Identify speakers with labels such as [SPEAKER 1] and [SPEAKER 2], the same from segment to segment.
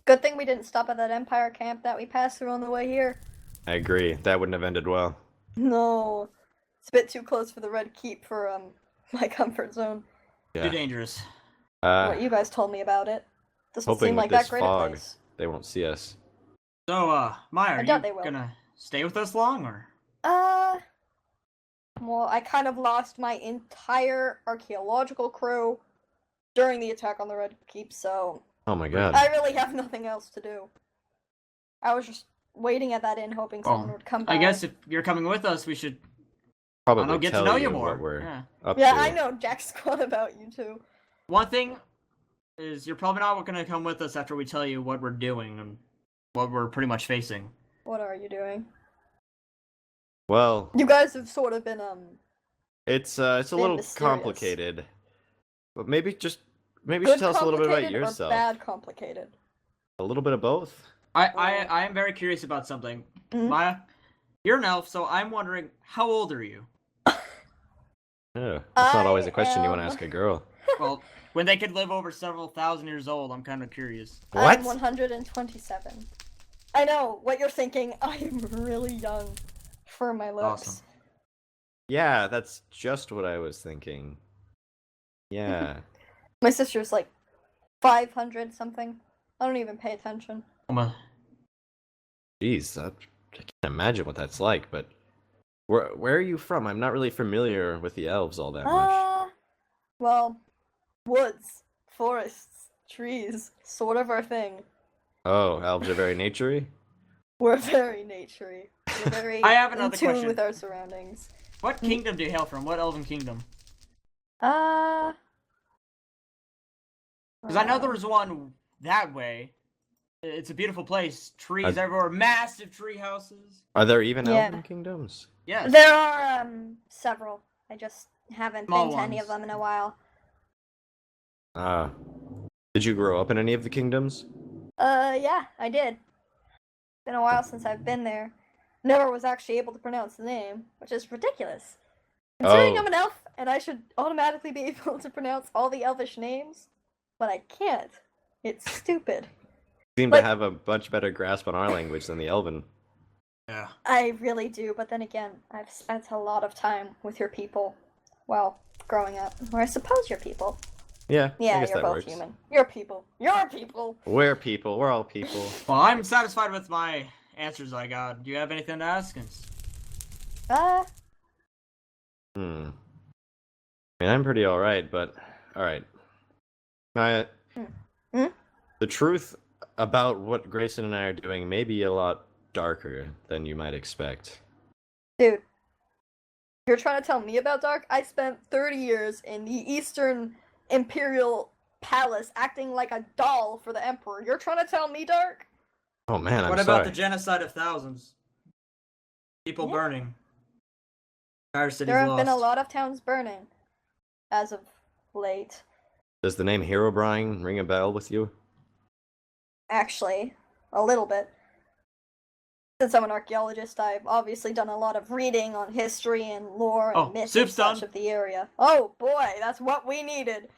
[SPEAKER 1] Good thing we didn't stop at that Empire camp that we passed through on the way here.
[SPEAKER 2] I agree. That wouldn't have ended well.
[SPEAKER 1] No. It's a bit too close for the Red Keep for, my comfort zone.
[SPEAKER 3] Too dangerous.
[SPEAKER 1] What you guys told me about it. Doesn't
[SPEAKER 2] Hoping
[SPEAKER 1] seem
[SPEAKER 2] with
[SPEAKER 1] like
[SPEAKER 2] this
[SPEAKER 1] that great
[SPEAKER 2] fog,
[SPEAKER 1] a place.
[SPEAKER 2] they won't see us.
[SPEAKER 3] So, Maya,
[SPEAKER 1] I
[SPEAKER 3] are
[SPEAKER 1] doubt
[SPEAKER 3] you
[SPEAKER 1] they will.
[SPEAKER 3] gonna stay with us long, or?
[SPEAKER 1] Well, I kind of lost my entire archaeological crew during the attack on the Red Keep, so
[SPEAKER 2] Oh my god.
[SPEAKER 1] I really have nothing else to do. I was just waiting at that inn hoping someone would come by.
[SPEAKER 3] I guess if you're coming with us, we should
[SPEAKER 2] Probably
[SPEAKER 3] get
[SPEAKER 2] tell
[SPEAKER 3] to know
[SPEAKER 2] you
[SPEAKER 3] you more.
[SPEAKER 2] what we're
[SPEAKER 3] Yeah.
[SPEAKER 2] up
[SPEAKER 1] Yeah,
[SPEAKER 2] to.
[SPEAKER 1] I know Jack Squad about you too.
[SPEAKER 3] One thing is you're probably not gonna come with us after we tell you what we're doing and what we're pretty much facing.
[SPEAKER 1] What are you doing?
[SPEAKER 2] Well,
[SPEAKER 1] You guys have sort of been,
[SPEAKER 2] it's a little
[SPEAKER 1] mysterious.
[SPEAKER 2] complicated. But maybe you should
[SPEAKER 1] good
[SPEAKER 2] tell us a little bit about
[SPEAKER 1] complicated or
[SPEAKER 2] yourself.
[SPEAKER 1] bad complicated?
[SPEAKER 2] A little bit of both.
[SPEAKER 3] I am very curious about something.
[SPEAKER 1] Mhm.
[SPEAKER 3] Maya, you're an elf, so I'm wondering, how old are you?
[SPEAKER 2] Yeah, that's not always
[SPEAKER 1] I
[SPEAKER 2] a question you want to
[SPEAKER 1] am-
[SPEAKER 2] ask a girl.
[SPEAKER 3] Well, when they could live over several thousand years old, I'm kind of curious.
[SPEAKER 2] What?
[SPEAKER 1] I'm 127. I know what you're thinking. I'm really young for my looks.
[SPEAKER 3] Awesome.
[SPEAKER 2] Yeah, that's just what I was thinking. Yeah.
[SPEAKER 1] My sister's like 500 something. I don't even pay attention.
[SPEAKER 2] Jeez, I can't imagine what that's like, but where are you from? I'm not really familiar with the elves all that much.
[SPEAKER 1] Well, woods, forests, trees, sort of our thing.
[SPEAKER 2] Oh, elves are very naturey?
[SPEAKER 1] We're very naturey. We're very
[SPEAKER 3] I have
[SPEAKER 1] in
[SPEAKER 3] another
[SPEAKER 1] tune
[SPEAKER 3] question.
[SPEAKER 1] with our surroundings.
[SPEAKER 3] What kingdom do you hail from? What elven kingdom? Because I know there's one that way. It's a beautiful place. Trees everywhere. Massive tree houses.
[SPEAKER 2] Are there even
[SPEAKER 1] Yeah.
[SPEAKER 2] elven kingdoms?
[SPEAKER 3] Yes.
[SPEAKER 1] There are several. I just haven't
[SPEAKER 3] Small
[SPEAKER 1] been to any of
[SPEAKER 3] ones.
[SPEAKER 1] them in a while.
[SPEAKER 2] Did you grow up in any of the kingdoms?
[SPEAKER 1] Yeah, I did. Been a while since I've been there. Never was actually able to pronounce the name, which is ridiculous. Considering
[SPEAKER 2] Oh.
[SPEAKER 1] I'm an elf and I should automatically be able to pronounce all the elvish names, but I can't. It's stupid.
[SPEAKER 2] Seem
[SPEAKER 1] Like-
[SPEAKER 2] to have a much better grasp on our language than the elven.
[SPEAKER 3] Yeah.
[SPEAKER 1] I really do, but then again, I've spent a lot of time with your people. Well, growing up. Or I suppose you're people.
[SPEAKER 2] Yeah, I
[SPEAKER 1] Yeah,
[SPEAKER 2] guess
[SPEAKER 1] you're
[SPEAKER 2] that
[SPEAKER 1] both
[SPEAKER 2] works.
[SPEAKER 1] human. You're people. You're people!
[SPEAKER 2] We're people. We're all people.
[SPEAKER 3] Well, I'm satisfied with my answers I got. Do you have anything to ask us?
[SPEAKER 1] Uh,
[SPEAKER 2] I mean, I'm pretty alright, but... Alright. The truth about what Grayson and I are doing may be a lot darker than you might expect.
[SPEAKER 1] dude. You're trying to tell me about Dark? I spent 30 years in the Eastern Imperial Palace acting like a doll for the Emperor. You're trying to tell me Dark?
[SPEAKER 2] Oh man, I'm
[SPEAKER 3] What
[SPEAKER 2] sorry.
[SPEAKER 3] about the genocide of thousands? People
[SPEAKER 1] Yeah.
[SPEAKER 3] burning. Entire cities
[SPEAKER 1] There have
[SPEAKER 3] lost.
[SPEAKER 1] been a lot of towns burning. As of late.
[SPEAKER 2] Does the name Herobrine ring a bell with you?
[SPEAKER 1] Actually, a little bit. Since I'm an archaeologist, I've obviously done a lot of reading on history and lore and
[SPEAKER 3] Oh,
[SPEAKER 1] myths and
[SPEAKER 3] soup's
[SPEAKER 1] such
[SPEAKER 3] done.
[SPEAKER 1] of the area. Oh boy, that's what we needed.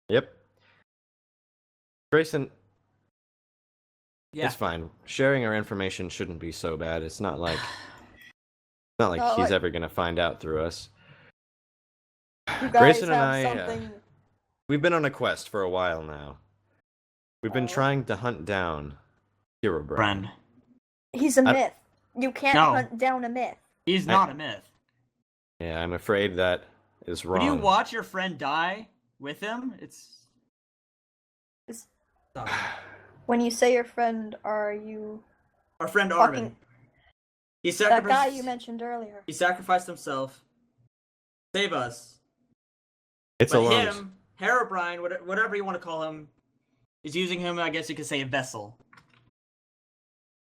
[SPEAKER 2] Yep. Grayson,
[SPEAKER 3] Yeah.
[SPEAKER 2] it's fine. Sharing our information shouldn't be so bad. It's not like
[SPEAKER 1] Oh,
[SPEAKER 2] he's
[SPEAKER 1] like-
[SPEAKER 2] ever gonna find out through us.
[SPEAKER 1] You guys
[SPEAKER 2] Grayson and
[SPEAKER 1] have
[SPEAKER 2] I,
[SPEAKER 1] something.
[SPEAKER 2] We've been on a quest for a while now. We've been
[SPEAKER 1] Oh.
[SPEAKER 2] trying to hunt down Herobrine.
[SPEAKER 3] Friend.
[SPEAKER 1] He's a
[SPEAKER 2] I-
[SPEAKER 1] myth. You can't
[SPEAKER 3] No.
[SPEAKER 1] hunt down a myth.
[SPEAKER 3] He's not a myth.
[SPEAKER 2] Yeah, I'm afraid that is wrong.
[SPEAKER 3] When you watch your friend die with him, it's...
[SPEAKER 1] When you say your friend, are you
[SPEAKER 3] Our friend Armin.
[SPEAKER 1] fucking
[SPEAKER 3] He
[SPEAKER 1] that
[SPEAKER 3] sacrificed...
[SPEAKER 1] guy you mentioned earlier?
[SPEAKER 3] He sacrificed himself. Save us.
[SPEAKER 2] It's
[SPEAKER 3] But
[SPEAKER 2] a long.
[SPEAKER 3] him, Herobrine, whatever you want to call him, is using him, I guess you could say, a vessel.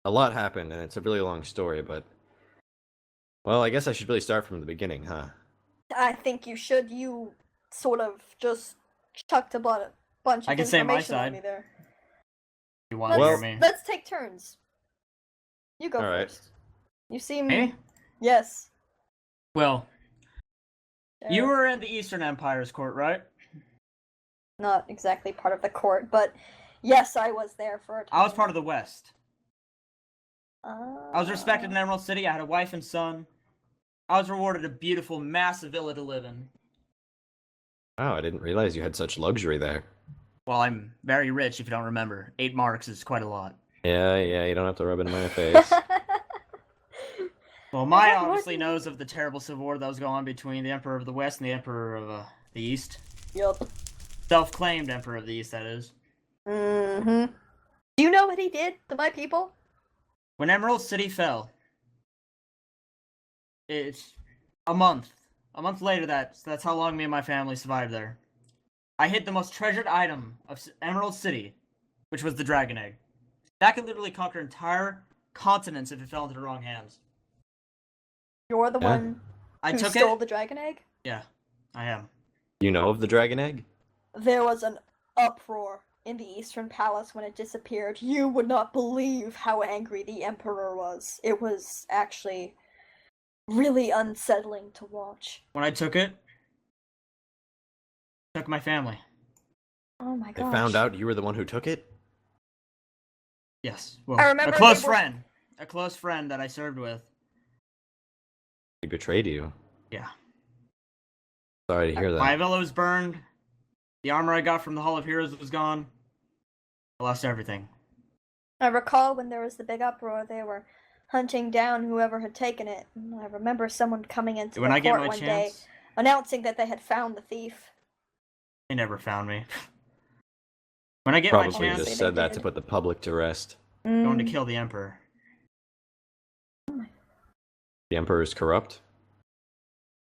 [SPEAKER 2] A lot happened, and it's a really long story, but... Well, I guess I should really start from the beginning, huh?
[SPEAKER 1] I think you should. You sort of just chucked a bunch of
[SPEAKER 3] I can say my
[SPEAKER 1] information on
[SPEAKER 3] side.
[SPEAKER 1] me there.
[SPEAKER 3] You want to
[SPEAKER 2] Well-
[SPEAKER 3] hear me?
[SPEAKER 1] Let's take turns. You go
[SPEAKER 2] All right.
[SPEAKER 1] first. You seem
[SPEAKER 3] Me?
[SPEAKER 1] yes.
[SPEAKER 3] Well, you
[SPEAKER 1] Uh,
[SPEAKER 3] were in the Eastern Empire's court, right?
[SPEAKER 1] not exactly part of the court, but Yes, I was there for a time.
[SPEAKER 3] I was part of the West. I was respected in Emerald City. I had a wife and son. I was rewarded a beautiful, massive villa to live in.
[SPEAKER 2] Oh, I didn't realize you had such luxury there.
[SPEAKER 3] Well, I'm very rich, if you don't remember. 8 marks is quite a lot.
[SPEAKER 2] Yeah, you don't have to rub it in my face.
[SPEAKER 3] Well, Maya obviously knows of the terrible civil war that was going on between the Emperor of the West and the Emperor of the East.
[SPEAKER 1] Yup.
[SPEAKER 3] Self-claimed Emperor of the East, that is.
[SPEAKER 1] Mm-hmm. Do you know what he did to my people?
[SPEAKER 3] When Emerald City fell, it's a month. A month later, that's how long me and my family survived there. I hid the most treasured item of Emerald City, which was the dragon egg. That could literally conquer entire continents if it fell into the wrong hands.
[SPEAKER 1] You're the one
[SPEAKER 3] I
[SPEAKER 1] who
[SPEAKER 3] took
[SPEAKER 1] stole
[SPEAKER 3] it.
[SPEAKER 1] the dragon egg?
[SPEAKER 3] Yeah, I am.
[SPEAKER 2] You know of the dragon egg?
[SPEAKER 1] There was an uproar in the Eastern Palace when it disappeared. You would not believe how angry the Emperor was. It was actually really unsettling to watch.
[SPEAKER 3] When I took it, I took my family.
[SPEAKER 1] Oh my
[SPEAKER 2] They
[SPEAKER 1] gosh.
[SPEAKER 2] found out you were the one who took it?
[SPEAKER 3] Yes. Well,
[SPEAKER 1] I remember
[SPEAKER 3] a close
[SPEAKER 1] they were-
[SPEAKER 3] friend. A close friend that I served with.
[SPEAKER 2] He betrayed you.
[SPEAKER 3] Yeah.
[SPEAKER 2] Sorry to hear
[SPEAKER 3] My
[SPEAKER 2] that.
[SPEAKER 3] villa was burned. The armor I got from the Hall of Heroes was gone. I lost everything.
[SPEAKER 1] I recall when there was the big uproar, they were hunting down whoever had taken it. And I remember someone coming into
[SPEAKER 3] When
[SPEAKER 1] the
[SPEAKER 3] I get
[SPEAKER 1] court
[SPEAKER 3] my
[SPEAKER 1] one day,
[SPEAKER 3] chance,
[SPEAKER 1] announcing that they had found the thief.
[SPEAKER 3] they never found me. When I get
[SPEAKER 2] Probably
[SPEAKER 3] my
[SPEAKER 1] chance-
[SPEAKER 3] chance,
[SPEAKER 2] just
[SPEAKER 1] They
[SPEAKER 2] said that
[SPEAKER 1] did.
[SPEAKER 2] to put the public to rest.
[SPEAKER 3] I'm going to
[SPEAKER 1] Mm.
[SPEAKER 3] kill the Emperor.
[SPEAKER 2] The Emperor is corrupt?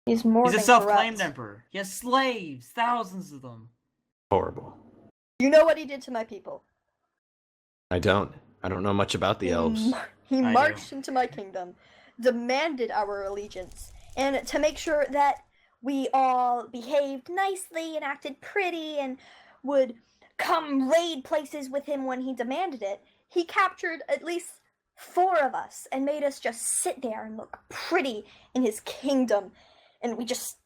[SPEAKER 1] He's more
[SPEAKER 3] He's a
[SPEAKER 1] than
[SPEAKER 3] self-claimed
[SPEAKER 1] corrupt.
[SPEAKER 3] Emperor. He has slaves, thousands of them.
[SPEAKER 2] Horrible.
[SPEAKER 1] You know what he did to my people?
[SPEAKER 2] I don't know much about the elves.
[SPEAKER 1] He
[SPEAKER 3] I do.
[SPEAKER 1] marched into my kingdom, demanded our allegiance, and to make sure that we all behaved nicely and acted pretty and would come raid places with him when he demanded it, he captured at least 4 of us and made us just sit there and look pretty in his kingdom. And we just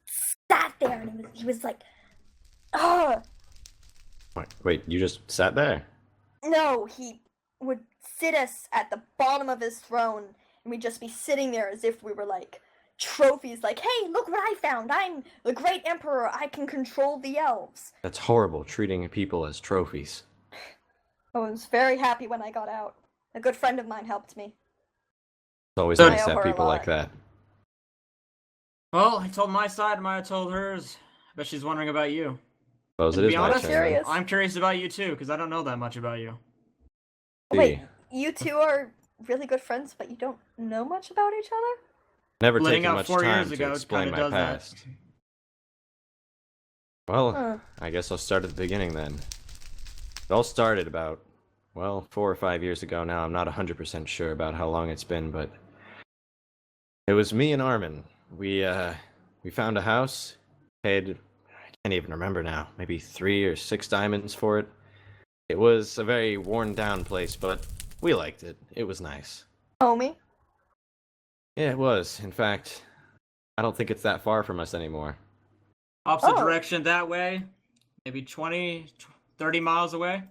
[SPEAKER 1] sat there, and he was like, "Ugh."
[SPEAKER 2] Wait, you just sat there?
[SPEAKER 1] No, he would sit us at the bottom of his throne, and we'd just be sitting there as if we were like trophies, like, "Hey, look what I found! I'm the great emperor! I can control the elves!"
[SPEAKER 2] That's horrible, treating people as trophies.
[SPEAKER 1] I was very happy when I got out. A good friend of mine helped me.
[SPEAKER 2] It's always
[SPEAKER 3] So-
[SPEAKER 2] nice
[SPEAKER 1] I
[SPEAKER 2] to
[SPEAKER 1] owe
[SPEAKER 2] have
[SPEAKER 1] her a
[SPEAKER 2] people like
[SPEAKER 1] lot.
[SPEAKER 2] that.
[SPEAKER 3] Well, I told my side, Maya told hers. I bet she's wondering about you.
[SPEAKER 2] Suppose
[SPEAKER 3] And
[SPEAKER 2] it
[SPEAKER 3] to
[SPEAKER 2] is
[SPEAKER 3] be
[SPEAKER 2] my
[SPEAKER 3] honest,
[SPEAKER 2] turn. then.
[SPEAKER 1] Curious.
[SPEAKER 3] I'm curious about you too, because I don't know that much about you.
[SPEAKER 1] Wait,
[SPEAKER 2] See,
[SPEAKER 1] you two are really good friends, but you don't know much about each other?
[SPEAKER 2] never
[SPEAKER 3] Splitting
[SPEAKER 2] taken
[SPEAKER 3] up
[SPEAKER 2] much
[SPEAKER 3] 4
[SPEAKER 2] time
[SPEAKER 3] years
[SPEAKER 2] to
[SPEAKER 3] ago
[SPEAKER 2] explain
[SPEAKER 3] kinda
[SPEAKER 2] my
[SPEAKER 3] does that.
[SPEAKER 2] past. Well,
[SPEAKER 1] Huh.
[SPEAKER 2] I guess I'll start at the beginning then. It all started about, well, 4 or 5 years ago now. I'm not 100% sure about how long it's been, but it was me and Armin. We found a house, paid, I can't even remember now, maybe 3 or 6 diamonds for it. It was a very worn down place, but we liked it. It was nice.
[SPEAKER 1] Homie?
[SPEAKER 2] Yeah, it was. In fact, I don't think it's that far from us anymore.
[SPEAKER 3] Opposite
[SPEAKER 1] Oh.
[SPEAKER 3] direction that way, maybe 20, 30 miles away.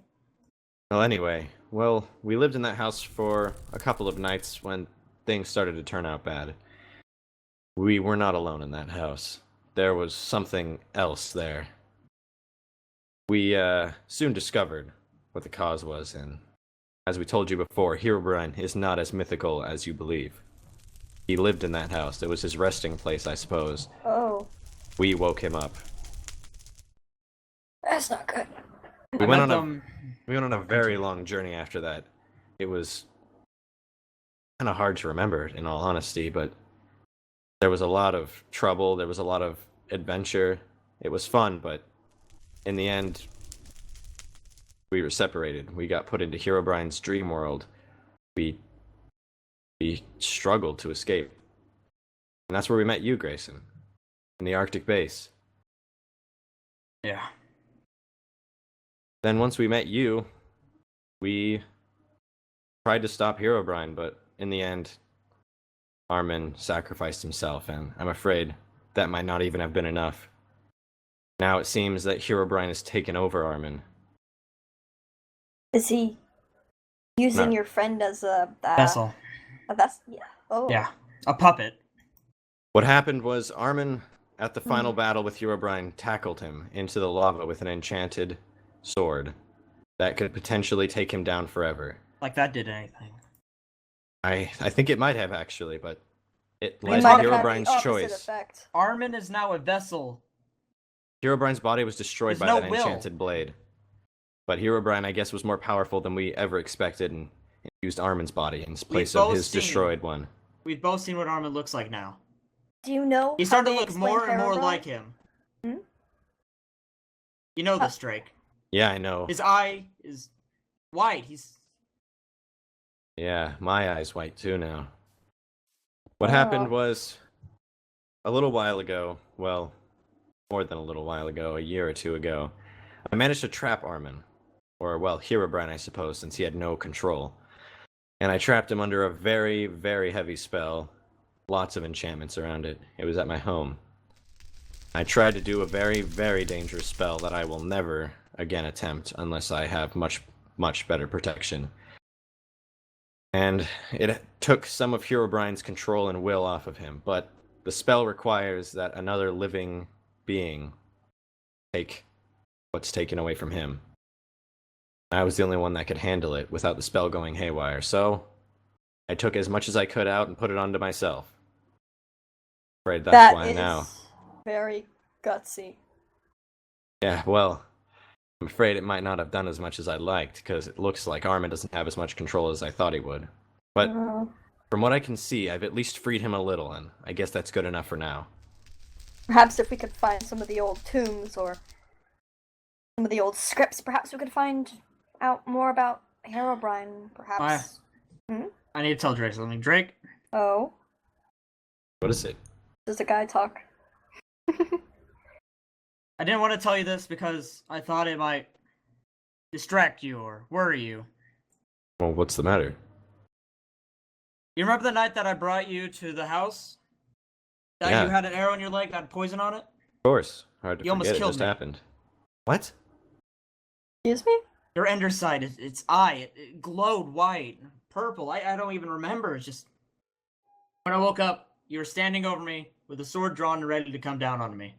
[SPEAKER 2] Well, anyway, we lived in that house for a couple of nights when things started to turn out bad. We were not alone in that house. There was something else there. We soon discovered what the cause was, and as we told you before, Herobrine is not as mythical as you believe. He lived in that house. It was his resting place, I suppose.
[SPEAKER 1] Oh,
[SPEAKER 2] We woke him up.
[SPEAKER 1] that's not good.
[SPEAKER 2] We
[SPEAKER 3] I
[SPEAKER 2] went
[SPEAKER 3] met
[SPEAKER 2] on a
[SPEAKER 3] them.
[SPEAKER 2] We went on a very long journey after that. It was kind of hard to remember, in all honesty, but there was a lot of trouble, there was a lot of adventure. It was fun, but in the end, we were separated. We got put into Herobrine's dream world. We struggled to escape. And that's where we met you, Grayson, in the Arctic base.
[SPEAKER 3] Yeah.
[SPEAKER 2] Then once we met you, we tried to stop Herobrine, but in the end, Armin sacrificed himself, and I'm afraid that might not even have been enough. Now it seems that Herobrine has taken over Armin.
[SPEAKER 1] Is he using
[SPEAKER 2] No.
[SPEAKER 1] your friend as a
[SPEAKER 3] Vessel.
[SPEAKER 1] Yeah. Oh.
[SPEAKER 3] Yeah. A puppet.
[SPEAKER 2] What happened was Armin, at the final
[SPEAKER 1] Mm.
[SPEAKER 2] battle with Herobrine, tackled him into the lava with an enchanted sword that could potentially take him down forever.
[SPEAKER 3] Like that did anything.
[SPEAKER 2] I think it might have actually, but it
[SPEAKER 1] It
[SPEAKER 2] lies
[SPEAKER 1] might
[SPEAKER 2] with
[SPEAKER 1] have had the
[SPEAKER 2] Herobrine's
[SPEAKER 1] opposite
[SPEAKER 2] choice.
[SPEAKER 1] effect.
[SPEAKER 3] Armin is now a vessel.
[SPEAKER 2] Herobrine's body was destroyed
[SPEAKER 3] There's
[SPEAKER 2] by
[SPEAKER 3] no
[SPEAKER 2] that
[SPEAKER 3] will.
[SPEAKER 2] enchanted blade. But Herobrine, I guess, was more powerful than we ever expected and used Armin's body in place of
[SPEAKER 3] both
[SPEAKER 2] his
[SPEAKER 3] seen-
[SPEAKER 2] destroyed one.
[SPEAKER 3] We've both seen what Armin looks like now.
[SPEAKER 1] Do you know
[SPEAKER 3] He's
[SPEAKER 1] how
[SPEAKER 3] starting to
[SPEAKER 1] they
[SPEAKER 3] look
[SPEAKER 1] explain
[SPEAKER 3] more and more
[SPEAKER 1] Herobrine?
[SPEAKER 3] like him.
[SPEAKER 1] Hmm?
[SPEAKER 3] You know this, Drake.
[SPEAKER 2] Yeah, I know.
[SPEAKER 3] His eye is white.
[SPEAKER 2] Yeah, my eye's white too now. What
[SPEAKER 1] Oh.
[SPEAKER 2] happened was, a little while ago, well, more than a little while ago, a year or two ago, I managed to trap Armin. Or, well, Herobrine, I suppose, since he had no control. And I trapped him under a very, very heavy spell. Lots of enchantments around it. It was at my home. I tried to do a very, very dangerous spell that I will never again attempt unless I have much, much better protection. And it took some of Herobrine's control and will off of him, but the spell requires that another living being take what's taken away from him. I was the only one that could handle it without the spell going haywire, so I took as much as I could out and put it onto myself. Afraid that's why now.
[SPEAKER 1] Very gutsy.
[SPEAKER 2] Yeah, well, I'm afraid it might not have done as much as I liked, because it looks like Armin doesn't have as much control as I thought he would. But from what I can see, I've at least freed him a little, and I guess that's good enough for now.
[SPEAKER 1] Perhaps if we could find some of the old tombs or some of the old scripts, perhaps we could find out more about Herobrine, perhaps.
[SPEAKER 3] I need to tell Drake something. Drake?
[SPEAKER 1] Oh?
[SPEAKER 2] What is it?
[SPEAKER 1] Does a guy talk?
[SPEAKER 3] I didn't want to tell you this because I thought it might distract you or worry you.
[SPEAKER 2] Well, what's the matter?
[SPEAKER 3] You remember the night that I brought you to the house? That
[SPEAKER 2] Yeah.
[SPEAKER 3] you had an arrow in your leg that had poison on it?
[SPEAKER 2] Of course. Hard to
[SPEAKER 3] You almost
[SPEAKER 2] forget, it
[SPEAKER 3] killed
[SPEAKER 2] just
[SPEAKER 3] me.
[SPEAKER 2] happened. What?
[SPEAKER 1] Excuse me?
[SPEAKER 3] Your ender sight, its eye, it glowed white, purple. I don't even remember. It's just... When I woke up, you were standing over me with a sword drawn and ready to come down on me.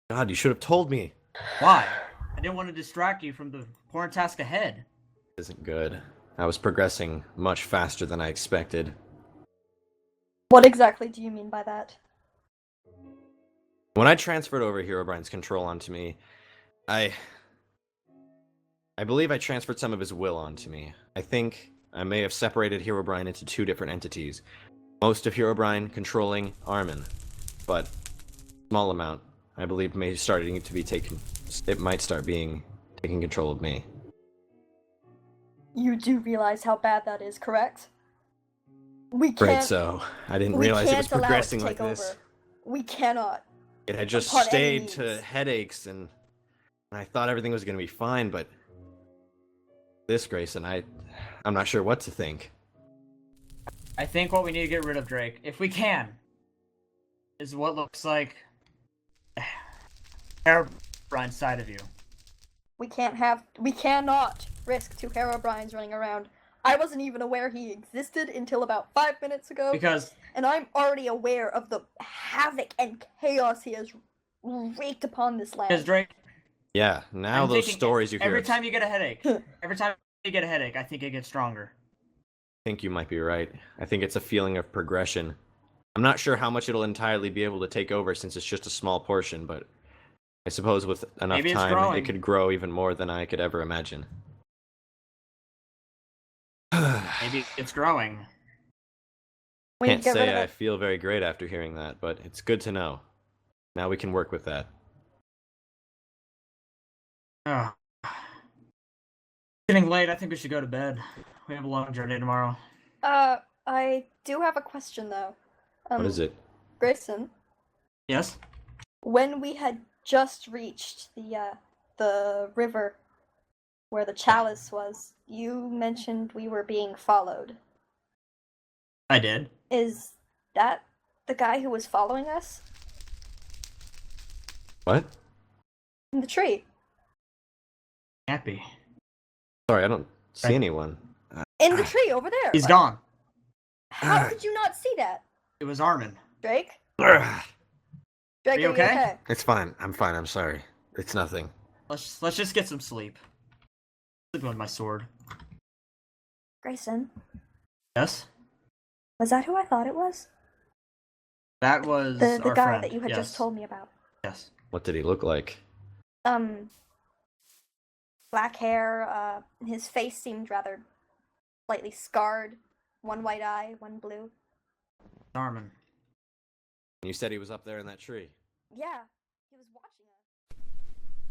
[SPEAKER 2] God, you should have told me.
[SPEAKER 3] Why? I didn't want to distract you from the important task ahead.
[SPEAKER 2] Isn't good. I was progressing much faster than I expected.
[SPEAKER 1] What exactly do you mean by that?
[SPEAKER 2] When I transferred over Herobrine's control onto me, I believe I transferred some of his will onto me. I think I may have separated Herobrine into two different entities. Most of Herobrine controlling Armin, but small amount, I believe, may starting to be taken. It might start being taking control of me.
[SPEAKER 1] You do realize how bad that is, correct? We
[SPEAKER 2] Right,
[SPEAKER 1] can't.
[SPEAKER 2] so I didn't
[SPEAKER 1] we
[SPEAKER 2] realize it
[SPEAKER 1] can't
[SPEAKER 2] was
[SPEAKER 1] allow
[SPEAKER 2] progressing
[SPEAKER 1] to
[SPEAKER 2] like
[SPEAKER 1] take
[SPEAKER 2] this.
[SPEAKER 1] over. We cannot.
[SPEAKER 2] It had just
[SPEAKER 1] Upon any
[SPEAKER 2] stayed to
[SPEAKER 1] means.
[SPEAKER 2] headaches, and I thought everything was going to be fine, but this, Grayson, I'm not sure what to think.
[SPEAKER 3] I think what we need to get rid of, Drake, if we can, is what looks like Herobrine's side of you.
[SPEAKER 1] We cannot risk two Herobrines running around. I wasn't even aware he existed until about 5 minutes ago.
[SPEAKER 3] Because
[SPEAKER 1] And I'm already aware of the havoc and chaos he has wreaked upon this land.
[SPEAKER 3] Drake,
[SPEAKER 2] Yeah, now
[SPEAKER 3] I'm
[SPEAKER 2] those
[SPEAKER 3] thinking
[SPEAKER 2] stories you hear.
[SPEAKER 3] every time you get a headache, I think it gets stronger.
[SPEAKER 2] I think you might be right. I think it's a feeling of progression. I'm not sure how much it'll entirely be able to take over since it's just a small portion, but I suppose with enough
[SPEAKER 3] Maybe it's
[SPEAKER 2] time,
[SPEAKER 3] growing.
[SPEAKER 2] it could grow even more than I could ever imagine.
[SPEAKER 3] Maybe it's growing.
[SPEAKER 1] We need
[SPEAKER 2] Can't
[SPEAKER 1] to get rid
[SPEAKER 2] say
[SPEAKER 1] of
[SPEAKER 2] I
[SPEAKER 1] it.
[SPEAKER 2] feel very great after hearing that, but it's good to know. Now we can work with that.
[SPEAKER 3] Ugh. Getting late, I think we should go to bed. We have a long journey tomorrow.
[SPEAKER 1] I do have a question though.
[SPEAKER 2] What is it?
[SPEAKER 1] Grayson,
[SPEAKER 3] Yes?
[SPEAKER 1] when we had just reached the river where the chalice was, you mentioned we were being followed.
[SPEAKER 3] I did.
[SPEAKER 1] Is that the guy who was following us?
[SPEAKER 2] What?
[SPEAKER 1] In the tree.
[SPEAKER 3] Can't be.
[SPEAKER 2] Sorry, I don't see
[SPEAKER 3] Right.
[SPEAKER 2] anyone.
[SPEAKER 1] In the tree over there.
[SPEAKER 3] He's gone.
[SPEAKER 1] How could you not see that?
[SPEAKER 3] It was Armin.
[SPEAKER 1] Drake?
[SPEAKER 2] Ugh.
[SPEAKER 1] Drake,
[SPEAKER 3] Are you okay?
[SPEAKER 2] It's fine. I'm fine. I'm sorry. It's nothing.
[SPEAKER 3] Let's just get some sleep. Sleeping with my sword.
[SPEAKER 1] Grayson,
[SPEAKER 3] Yes?
[SPEAKER 1] was that who I thought it was?
[SPEAKER 3] That was
[SPEAKER 1] The
[SPEAKER 3] our
[SPEAKER 1] guy
[SPEAKER 3] friend.
[SPEAKER 1] that you had
[SPEAKER 3] Yes.
[SPEAKER 1] just told me about.
[SPEAKER 3] Yes.
[SPEAKER 2] What did he look like?
[SPEAKER 1] Black hair, his face seemed rather slightly scarred. One white eye, one blue.
[SPEAKER 3] Armin.
[SPEAKER 2] You said he was up there in that tree.
[SPEAKER 1] Yeah, he was watching us.